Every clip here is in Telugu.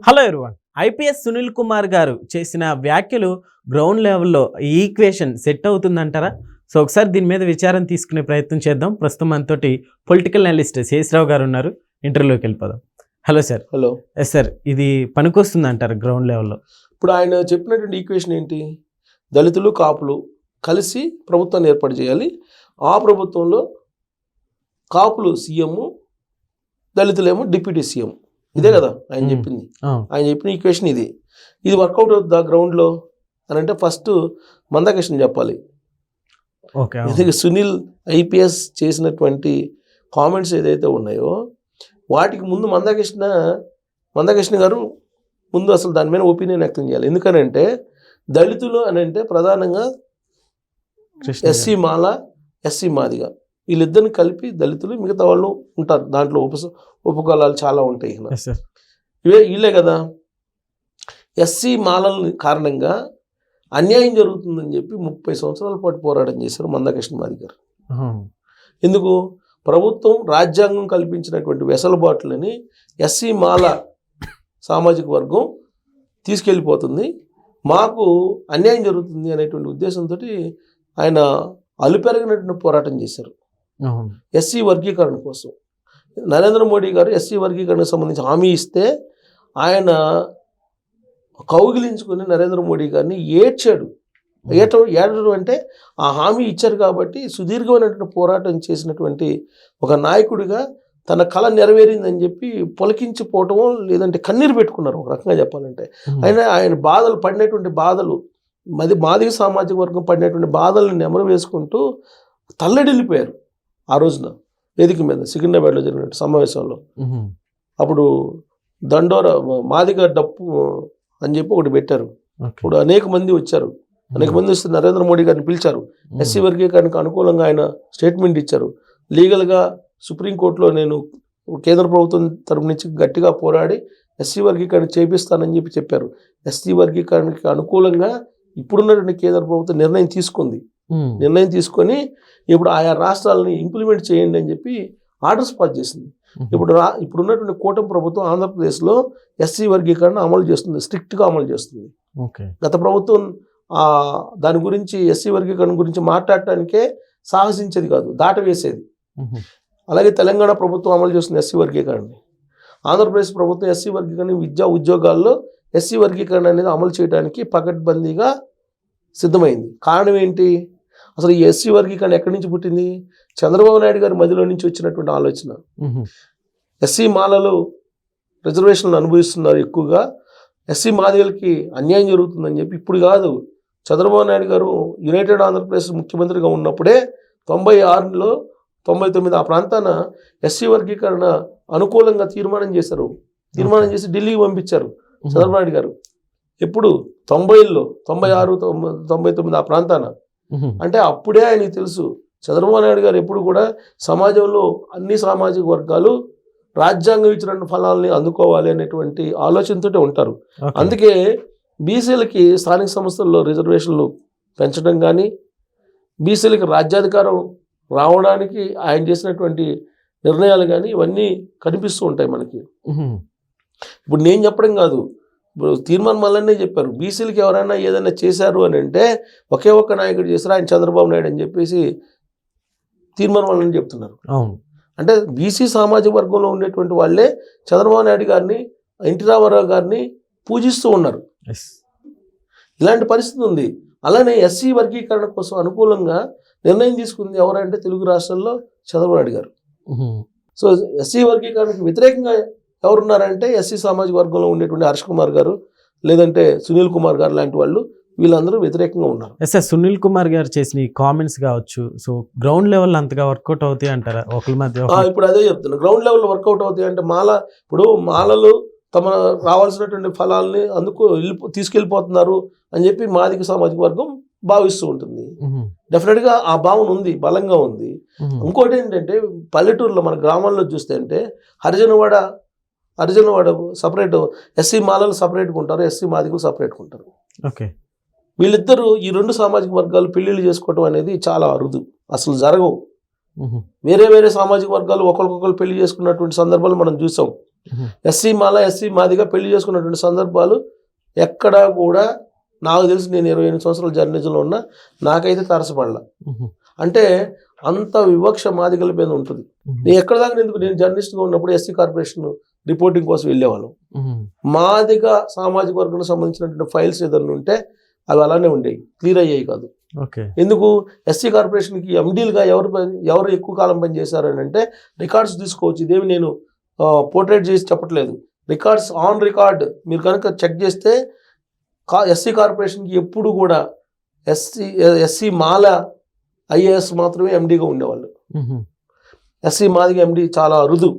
Hello everyone. IPS Sunil Kumar గారు చేసిన వ్యాఖ్యలు గ్రౌండ్ లెవెల్లో ఈ ఈక్వేషన్ సెట్ అవుతుందంటారా? సో ఒకసారి దీని మీద విచారం తీసుకునే ప్రయత్నం చేద్దాం. ప్రస్తుతం మనతోటి పొలిటికల్ అనలిస్ట్ శేషరావు గారు ఉన్నారు. ఇంటర్వ్యూలోకి వెళ్ళిపోదాం. Hello sir. Hello. Yes sir, ఇది పనికొస్తుంది అంటారు గ్రౌండ్ లెవెల్లో? ఇప్పుడు ఆయన చెప్పినటువంటి ఈక్వేషన్ ఏంటి? దళితులు కాపులు కలిసి ప్రభుత్వాన్ని ఏర్పాటు చేయాలి. ఆ ప్రభుత్వంలో కాపులు సీఎం, దళితులేమో డిప్యూటీ సీఎం. ఇదే కదా ఆయన చెప్పింది. ఆయన చెప్పిన ఈక్వేషన్ ఇది వర్కౌట్ అవుతుందా గ్రౌండ్లో అని అంటే ఫస్ట్ మందకృష్ణ చెప్పాలి. ఎందుకంటే సునీల్ ఐపీఎస్ చేసినటువంటి కామెంట్స్ ఏదైతే ఉన్నాయో వాటికి ముందు మందకృష్ణ గారు ముందు అసలు దాని మీద ఒపీనియన్ వ్యక్తం చేయాలి. ఎందుకనంటే దళితులు అని అంటే ప్రధానంగా ఎస్సీ మాల, ఎస్సీ మాదిగా వీళ్ళిద్దరిని కలిపి దళితులు, మిగతా వాళ్ళు ఉంటారు. దాంట్లో ఉపకులాలు చాలా ఉంటాయి. వీళ్ళే కదా ఎస్సీ మాలల కారణంగా అన్యాయం జరుగుతుందని చెప్పి 30 సంవత్సరాల పాటు పోరాటం చేశారు మందకృష్ణ మాది గారు. ఎందుకు? ప్రభుత్వం రాజ్యాంగం కల్పించినటువంటి వెసులుబాట్లని ఎస్సీ మాల సామాజిక వర్గం తీసుకెళ్ళిపోతుంది, మాకు అన్యాయం జరుగుతుంది అనేటువంటి ఉద్దేశంతో ఆయన అలుపెరగినటువంటి పోరాటం చేశారు ఎస్సీ వర్గీకరణ కోసం. నరేంద్ర మోడీ గారు ఎస్సీ వర్గీకరణకు సంబంధించి హామీ ఇస్తే ఆయన కౌగిలించుకొని నరేంద్ర మోడీ గారిని ఏడ్చాడు. ఏడడం అంటే ఆ హామీ ఇచ్చారు కాబట్టి సుదీర్ఘమైనటువంటి పోరాటం చేసినటువంటి ఒక నాయకుడిగా తన కళ నెరవేరిందని చెప్పి పొలకించిపోవటమో లేదంటే కన్నీరు పెట్టుకున్నారు ఒక రకంగా చెప్పాలంటే. ఆయన బాధలు పడినటువంటి బాధలు, మాదిగ సామాజిక వర్గం పడినటువంటి బాధలను నెమరు వేసుకుంటూ తల్లడిల్లిపోయారు. ఆ రోజున వేదిక మీద సికింద్రాబాద్లో జరిగిన సమావేశంలో అప్పుడు దండోర మాదిగ డప్పు అని చెప్పి ఒకటి పెట్టారు. ఇప్పుడు అనేక మంది వచ్చారు. అనేక మంది వస్తే నరేంద్ర మోడీ గారిని పిలిచారు. ఎస్సీ వర్గీకరణకు అనుకూలంగా ఆయన స్టేట్మెంట్ ఇచ్చారు. లీగల్గా సుప్రీంకోర్టులో నేను కేంద్ర ప్రభుత్వం తరపు నుంచి గట్టిగా పోరాడి ఎస్సీ వర్గీకరణ చేపిస్తానని చెప్పారు. ఎస్సీ వర్గీకరణకి అనుకూలంగా ఇప్పుడున్నటువంటి కేంద్ర ప్రభుత్వం నిర్ణయం తీసుకొని ఇప్పుడు ఆయా రాష్ట్రాలని ఇంప్లిమెంట్ చేయండి అని చెప్పి ఆర్డర్స్ పాస్ చేసింది. ఇప్పుడున్నటువంటి కూటమి ప్రభుత్వం ఆంధ్రప్రదేశ్లో ఎస్సీ వర్గీకరణ అమలు చేస్తుంది, స్ట్రిక్ట్గా అమలు చేస్తుంది. గత ప్రభుత్వం దాని గురించి ఎస్సీ వర్గీకరణ గురించి మాట్లాడటానికే సాహసించేది కాదు, దాటవేసేది. అలాగే తెలంగాణ ప్రభుత్వం అమలు చేస్తుంది ఎస్సీ వర్గీకరణని. ఆంధ్రప్రదేశ్ ప్రభుత్వం ఎస్సీ వర్గీకరణ విద్యా ఉద్యోగాల్లో ఎస్సీ వర్గీకరణ అనేది అమలు చేయడానికి పకడ్బందీగా సిద్ధమైంది. కారణం ఏంటి? అసలు ఈ ఎస్సీ వర్గీకరణ ఎక్కడి నుంచి పుట్టింది? చంద్రబాబు నాయుడు గారి మధ్యలో నుంచి వచ్చినటువంటి ఆలోచన. ఎస్సీ మాలలు రిజర్వేషన్లు అనుభవిస్తున్నారు ఎక్కువగా, ఎస్సీ మాదిగలకి అన్యాయం జరుగుతుందని చెప్పి ఇప్పుడు కాదు, చంద్రబాబు నాయుడు గారు యునైటెడ్ ఆంధ్రప్రదేశ్ ముఖ్యమంత్రిగా ఉన్నప్పుడే 96లో 99 ఆ ప్రాంతాన ఎస్సీ వర్గీకరణ అనుకూలంగా తీర్మానం చేసి ఢిల్లీకి పంపించారు చంద్రబాబు నాయుడు గారు. ఎప్పుడు 90లో 96, 99 ఆ ప్రాంతాన. అంటే అప్పుడే ఆయనకి తెలుసు చంద్రబాబు నాయుడు గారు ఎప్పుడు కూడా సమాజంలో అన్ని సామాజిక వర్గాలు రాజ్యాంగం ఇచ్చిన ఫలాల్ని అందుకోవాలి అనేటువంటి ఆలోచనతో ఉంటారు. అందుకే బీసీలకి స్థానిక సంస్థల్లో రిజర్వేషన్లు పెంచడం కానీ, బీసీలకి రాజ్యాధికారం రావడానికి ఆయన చేసినటువంటి నిర్ణయాలు కానీ ఇవన్నీ కనిపిస్తూ ఉంటాయి మనకి. ఇప్పుడు నేను చెప్పడం కాదు, ఇప్పుడు తీర్మానం వల్లనే చెప్పారు. బీసీలకి ఎవరైనా ఏదైనా చేశారు అని అంటే ఒకే ఒక్క నాయకుడు చేశారు, ఆయన చంద్రబాబు నాయుడు అని చెప్పేసి తీర్మానం వల్లనే చెప్తున్నారు. అంటే బీసీ సామాజిక వర్గంలో ఉండేటువంటి వాళ్ళే చంద్రబాబు నాయుడు గారిని, ఎన్టీ రామారావు గారిని పూజిస్తూ ఉన్నారు. ఇలాంటి పరిస్థితి ఉంది. అలానే ఎస్సీ వర్గీకరణ కోసం అనుకూలంగా నిర్ణయం తీసుకుంది ఎవరంటే తెలుగు రాష్ట్రాల్లో చంద్రబాబు నాయుడు గారు. సో ఎస్సీ వర్గీకరణకు వ్యతిరేకంగా ఎవరున్నారంటే ఎస్సీ సామాజిక వర్గంలో ఉండేటువంటి హర్ష్ కుమార్ గారు, లేదంటే సునీల్ కుమార్ గారు లాంటి వాళ్ళు, వీళ్ళందరూ వ్యతిరేకంగా ఉన్నారు. సార్, సునీల్ కుమార్ గారు చేసిన ఈ కామెంట్స్ కావచ్చు, సో గ్రౌండ్ లెవెల్ అంతగా వర్కౌట్ అవుతాయి అంటారా ఒకరి మధ్య? ఇప్పుడు అదే చెప్తున్నా, గ్రౌండ్ లెవెల్లో వర్కౌట్ అవుతాయి అంటే ఇప్పుడు మాలలు తమ రావాల్సినటువంటి ఫలాల్ని తీసుకెళ్ళిపోతున్నారు అని చెప్పి మాదిగ సామాజిక వర్గం భావిస్తూ ఉంటుంది. డెఫినెట్గా ఆ భావన ఉంది, బలంగా ఉంది. ఇంకోటి ఏంటంటే పల్లెటూరులో మన గ్రామాల్లో చూస్తే అంటే హరిజనవాడ సపరేట్, ఎస్సీ మాలలు సపరేట్గా ఉంటారు, ఎస్సీ మాదిగలు సపరేట్గా ఉంటారు. వీళ్ళిద్దరూ ఈ రెండు సామాజిక వర్గాలు పెళ్లిళ్ళు చేసుకోవటం అనేది చాలా అరుదు, అసలు జరగవు. వేరే సామాజిక వర్గాలు ఒకరికొకరు పెళ్లి చేసుకున్నటువంటి సందర్భాలు మనం చూసాం. ఎస్సీ మాదిగా పెళ్లి చేసుకున్నటువంటి సందర్భాలు ఎక్కడా కూడా నాకు తెలిసి నేను 28 సంవత్సరాల జర్నలిజంలో ఉన్నా నాకైతే తారసపడలా. అంటే అంత వివక్ష మాదిగల మీద ఉంటుంది. నేను ఎక్కడ దాకా నేను జర్నలిస్ట్గా ఉన్నప్పుడు ఎస్సీ కార్పొరేషన్ రిపోర్టింగ్ కోసం వెళ్ళేవాళ్ళం. మాదిగ సామాజిక వర్గానికి సంబంధించినటువంటి ఫైల్స్ ఏదైనా ఉంటే అవి అలానే ఉండేవి, క్లియర్ అయ్యాయి కాదు. ఎందుకు ఎస్సీ కార్పొరేషన్కి ఎండీలుగా ఎవరు ఎక్కువ కాలం పనిచేశారు అని అంటే రికార్డ్స్ తీసుకోవచ్చు. ఇదేమి నేను పోర్ట్రేట్ చేసి చెప్పట్లేదు, రికార్డ్స్ ఆన్ రికార్డ్ మీరు కనుక చెక్ చేస్తే ఎస్సీ కార్పొరేషన్కి ఎప్పుడు కూడా ఎస్సీ మాల ఐఏఎస్ మాత్రమే ఎండీగా ఉండేవాళ్ళు. ఎస్సీ మాదిగ ఎండీ చాలా అరుదు.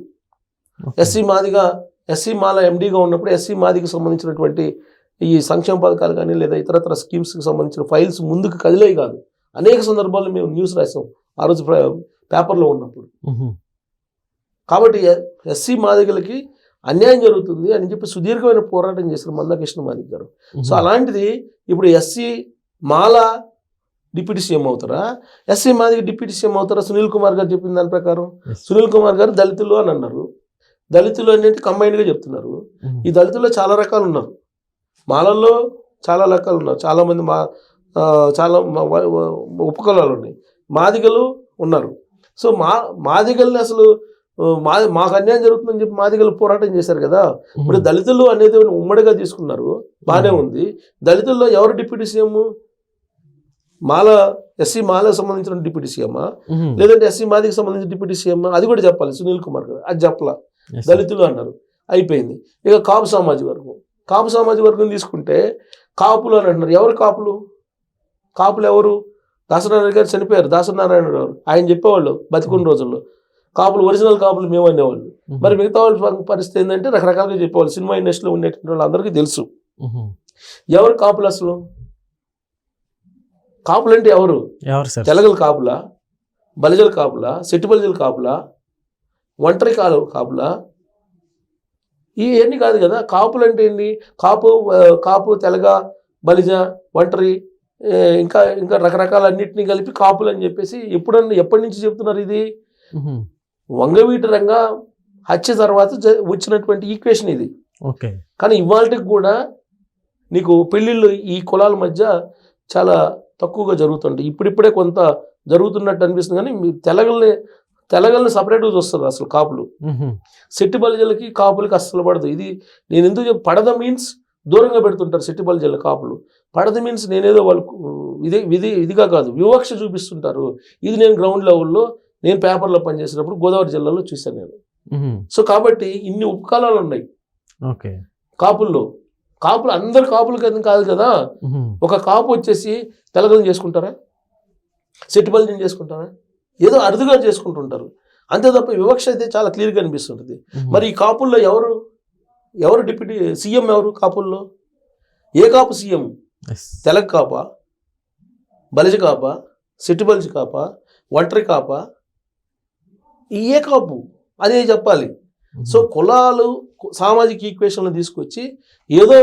ఎస్సీ మాల ఎండీగా ఉన్నప్పుడు ఎస్సీ మాదికి సంబంధించినటువంటి ఈ సంక్షేమ పథకాలు కానీ లేదా ఇతరత్ర స్కీమ్స్కి సంబంధించిన ఫైల్స్ ముందుకు కదిలేవి కాదు. అనేక సందర్భాల్లో మేము న్యూస్ రాసాం ఆ రోజు పేపర్లో ఉన్నప్పుడు. కాబట్టి ఎస్సీ మాదిగలకి అన్యాయం జరుగుతుంది అని చెప్పి సుదీర్ఘమైన పోరాటం చేశారు మందాకృష్ణ మాదిగ గారు. సో అలాంటిది ఇప్పుడు ఎస్సీ మాల డిప్యూటీ సీఎం అవుతారా, ఎస్సీ మాదిగ డిప్యూటీ సీఎం అవుతారా? సునీల్ కుమార్ గారు చెప్పిన దాని ప్రకారం సునీల్ కుమార్ గారు దళితులు అని అన్నారు. దళితులు అనేది కంబైన్డ్గా చెప్తున్నారు. ఈ దళితుల్లో చాలా రకాలు ఉన్నారు, మాలల్లో చాలా రకాలు ఉన్నారు, చాలామంది చాలా ఉపకులాలు ఉన్నాయి, మాదిగలు ఉన్నారు. సో మాదిగల్ని అసలు మాకు అన్యాయం జరుగుతుందని చెప్పి మాదిగలు పోరాటం చేశారు కదా. ఇప్పుడు దళితులు అనేది ఉమ్మడిగా తీసుకున్నారు, బాగానే ఉంది. దళితుల్లో ఎవరు డిప్యూటీ సీఎం? ఎస్సీ మాలకు సంబంధించిన డిప్యూటీ సీఎమ్మా, లేదంటే ఎస్సీ మాదికి సంబంధించిన డిప్యూటీ సీఎమ్మా? అది కూడా చెప్పాలి సునీల్ కుమార్ గారు. అది చెప్పలా, దళితులు అన్నారు, అయిపోయింది. ఇక కాపు సామాజిక వర్గం తీసుకుంటే కాపులు అని అంటున్నారు. ఎవరు కాపులు ఎవరు? దాసనారాయణ గారు చనిపోయారు, దాసనారాయణ గారు ఆయన చెప్పేవాళ్ళు బతికున్న రోజుల్లో కాపులు, ఒరిజినల్ కాపులు మేము అనేవాళ్ళు. మరి మిగతా వాళ్ళ పరిస్థితి ఏంటంటే రకరకాలుగా చెప్పేవాళ్ళు. సినిమా ఇండస్ట్రీలో ఉండేటువంటి వాళ్ళు అందరికీ తెలుసు ఎవరు కాపులు. అసలు కాపులు అంటే ఎవరు? తెలగల కాపులా, బలిజల కాపులా, సెట్టి బలిజల కాపులా, ఒంటరి కాపులా? ఇవన్నీ కాదు కదా. కాపులు అంటే ఏంటి? కాపు తెలగ, బలిజ, ఒంటరి, ఇంకా రకరకాల అన్నింటినీ కలిపి కాపులు అని చెప్పేసి ఎప్పటి నుంచి చెప్తున్నారు? ఇది వంగవీటి రంగా హత్య తర్వాత వచ్చినటువంటి ఈక్వేషన్ ఇది. కానీ ఇవాళకి కూడా నీకు పెళ్ళిళ్ళు ఈ కులాల మధ్య చాలా తక్కువగా జరుగుతుంటాయి. ఇప్పుడిప్పుడే కొంత జరుగుతున్నట్టు అనిపిస్తుంది. కానీ తెలగల్ని సపరేట్గా చూస్తారు అసలు కాపులు. సెట్టి బలిజలకి కాపులకి అస్సలు పడదు. ఇది నేను ఎందుకు పడద మీన్స్ దూరంగా పెడుతుంటారు సెట్టి బలిజల కాపులు. పడద మీన్స్ నేనేదో వాళ్ళకు ఇదిగా కాదు, వివక్ష చూపిస్తుంటారు. ఇది నేను గ్రౌండ్ లెవెల్లో నేను పేపర్లో పనిచేసినప్పుడు గోదావరి జిల్లాలో చూశాను నేను. సో కాబట్టి ఇన్ని ఉపకాలాలు ఉన్నాయి కాపుల్లో. కాపులు అందరు కాపులు కాదు కదా. ఒక కాపు వచ్చేసి తెలగలను చేసుకుంటారా, సెట్టి బలిజని చేసుకుంటారా? ఏదో అరుదుగా చేసుకుంటుంటారు అంతే తప్ప వివక్ష అయితే చాలా క్లియర్గా అనిపిస్తుంటుంది. మరి ఈ కాపుల్లో ఎవరు డిప్యూటీ సీఎం? ఎవరు కాపుల్లో? ఏ కాపు సీఎం? తెలగ కాపా, బలిజ కాపా, సెట్టి బలిజ కాపా, ఒంటరి కాపా? ఏ కాపు? అదే చెప్పాలి. సో కులాలు సామాజిక ఈక్వేషన్లు తీసుకొచ్చి ఏదో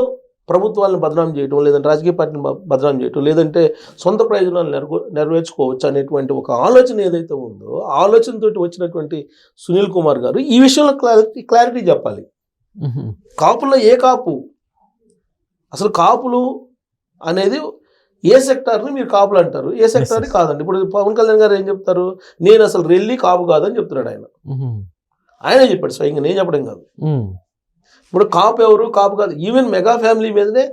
ప్రభుత్వాలను బదనాం చేయటం, లేదంటే రాజకీయ పార్టీని బదనాం చేయటం, లేదంటే సొంత ప్రయోజనాలు నెరవేర్చుకోవచ్చు అనేటువంటి ఒక ఆలోచన ఏదైతే ఉందో ఆలోచనతో వచ్చినటువంటి సునీల్ కుమార్ గారు ఈ విషయంలో క్లారిటీ చెప్పాలి. కాపుల్లో ఏ కాపు? అసలు కాపులు అనేది ఏ సెక్టార్ని మీరు కాపులు అంటారు, ఏ సెక్టార్ని కాదండి. ఇప్పుడు పవన్ కళ్యాణ్ గారు ఏం చెప్తారు? నేను అసలు రెల్లి కాపు కాదని చెప్తున్నాడు ఆయనే చెప్పాడు స్వయంగా, నేను చెప్పడం కాదు. ఇప్పుడు కాపు ఎవరు, కాపు కాదు. ఈవెన్ మెగా ఫ్యామిలీ మీదనే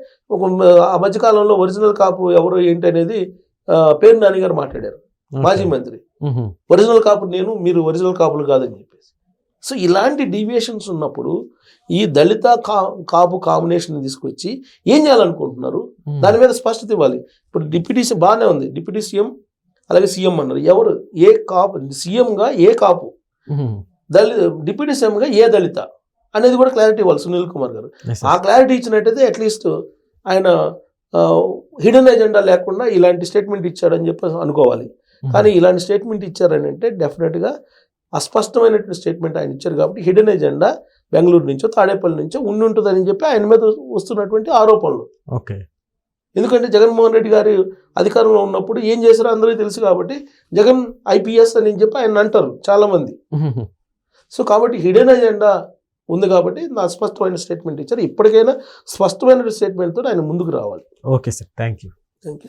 ఆ మధ్యకాలంలో ఒరిజినల్ కాపు ఎవరు ఏంటి అనేది పేరు నాని గారు మాట్లాడారు, మాజీ మంత్రి. ఒరిజినల్ కాపు నేను, మీరు ఒరిజినల్ కాపులు కాదని చెప్పేసి. సో ఇలాంటి డీవియేషన్స్ ఉన్నప్పుడు ఈ దళిత కాపు కాంబినేషన్ తీసుకొచ్చి ఏం చేయాలనుకుంటున్నారు? దాని మీద స్పష్టత ఇవ్వాలి. ఇప్పుడు డిప్యూటీ సీఎం బాగానే ఉంది, డిప్యూటీ సీఎం అలాగే సీఎం అన్నారు. ఎవరు? ఏ కాపు సీఎంగా ఏ కాపు, డిప్యూటీ సీఎంగా ఏ దళిత అనేది కూడా క్లారిటీ ఇవ్వాలి సునీల్ కుమార్ గారు. ఆ క్లారిటీ ఇచ్చినట్టయితే అట్లీస్ట్ ఆయన హిడెన్ ఎజెండా లేకుండా ఇలాంటి స్టేట్మెంట్ ఇచ్చాడని చెప్పి అనుకోవాలి. కానీ ఇలాంటి స్టేట్మెంట్ ఇచ్చారని అంటే డెఫినెట్గా అస్పష్టమైనటువంటి స్టేట్మెంట్ ఆయన ఇచ్చారు. కాబట్టి హిడెన్ ఎజెండా బెంగళూరు నుంచో తాడేపల్లి నుంచో ఉంటుందని చెప్పి ఆయన మీద వస్తున్నటువంటి ఆరోపణలు. ఎందుకంటే జగన్మోహన్ రెడ్డి గారి అధికారంలో ఉన్నప్పుడు ఏం చేశారో అందరికీ తెలుసు. కాబట్టి జగన్ ఐపీఎస్ అని చెప్పి ఆయన అంటారు చాలామంది. సో కాబట్టి హిడెన్ ఎజెండా ఉంది కాబట్టి నా స్పష్టమైన స్టేట్మెంట్ ఇచ్చారు. ఇప్పటికైనా స్పష్టమైన స్టేట్మెంట్తో ఆయన ముందుకు రావాలి. Okay sir, thank you. Thank you.